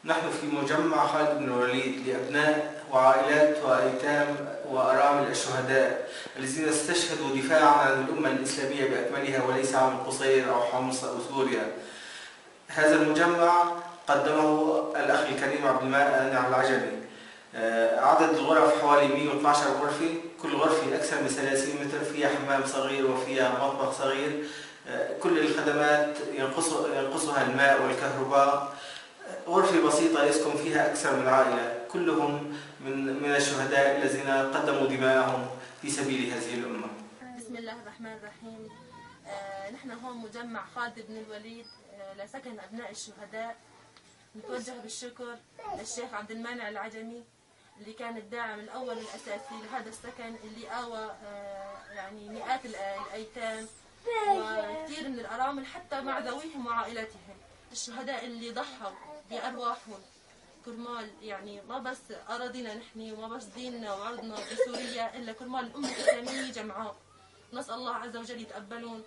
نحن في مجمع خالد بن الوليد لأبناء وعائلات وأيتام وأرامل الشهداء الذين استشهدوا دفاعا عن الأمة الإسلامية بأكملها وليس عن القصير أو حمص أو سوريا. هذا المجمع قدمه الأخ الكريم عبد المانع العجمي. عدد الغرف حوالي 112 غرفة، كل غرفة أكثر من 30 متر، فيها حمام صغير وفيها مطبخ صغير. كل الخدمات ينقصها الماء والكهرباء. غرفة بسيطة يسكن فيها أكثر من عائلة، كلهم من الشهداء الذين قدموا دماءهم في سبيل هذه الأمة. بسم الله الرحمن الرحيم. نحن هون مجمع خالد بن الوليد لسكن أبناء الشهداء. نتوجه بالشكر للشيخ عبد المانع العجمي اللي كان الداعم الأول الأساسي لهذا السكن، اللي آوى يعني مئات الأيتام وكثير من الأرامل حتى مع ذويهم وعائلتهم. الشهداء اللي ضحوا بأرواحهم كرمال يعني ما بس أراضينا نحن وما بس ديننا وعرضنا بسوريا، إلا كرمال الأمة الإسلامية جمعاء. نسأل الله عز وجل يتقبلون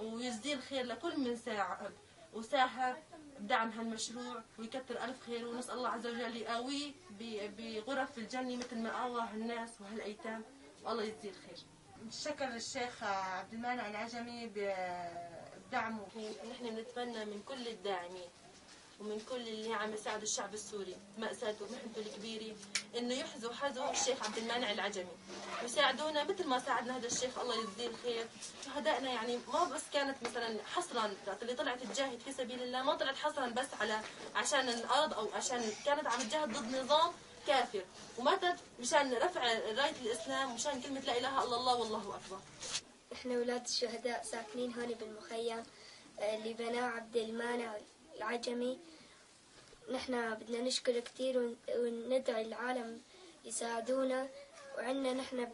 ويزدي الخير لكل من ساعد وساهم بدعم هالمشروع ويكثر ألف خير، ونسأل الله عز وجل يقاويه بغرف الجنة مثل ما قاوى هالناس وهالأيتام، والله يجزيه الخير. نشكر الشيخ عبد المانع العجمي بدعمه. نحن بنتمنى من كل الداعمين ومن كل اللي عم يساعدوا الشعب السوري مأساته ومحنته الكبيرة انه يحذوا حذو الشيخ عبد المانع العجمي ويساعدونا مثل ما ساعدنا هذا الشيخ، الله يجزيه الخير. شهدائنا يعني ما بس كانت مثلا حصرا اللي طلعت تجاهد في سبيل الله، ما طلعت حصرا بس عشان الارض او عشان كانت عم تجاهد ضد نظام كافر، وماتت مشان رفع راية الاسلام ومشان كلمة لا اله الا الله والله اكبر. احنا اولاد الشهداء ساكنين هون بالمخيم اللي بناه عبد المانع العجمي. نحن بدنا نشكر كثير وندعي العالم يساعدونا. وعندنا نحن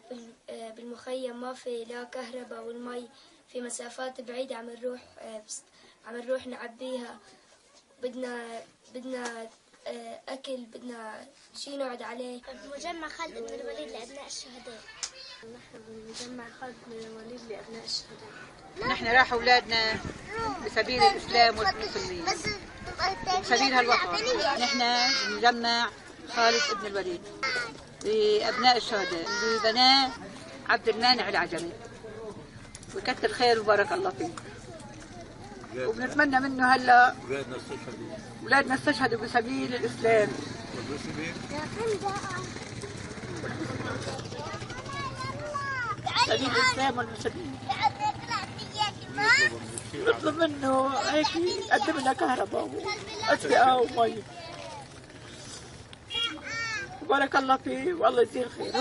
بالمخيم ما في لا كهرباء، والمي في مسافات بعيدة عم نروح نعبيها. بدنا أكل، بدنا شيء نقعد عليه. مجمع خالد بن الوليد لأبناء الشهداء. نحن بمجمع خالد بن الوليد لأبناء الشهداء. نحن راح أولادنا بسبيل الإسلام والمسلمين بسبيل هالوطن. نحن بمجمع خالد بن الوليد لأبناء الشهداء اللي بناه عبد المانع العجمي، ويكثر خير وبارك الله فيه. وبنتمنى منه هلا أولادنا استشهدوا بسبيل الإسلام سبيل الإسلام والمسلمين. نطلب منه هيك يقدم لنا كهرباء وأسقية ومي، وبارك الله فيه والله يجزيه الخير.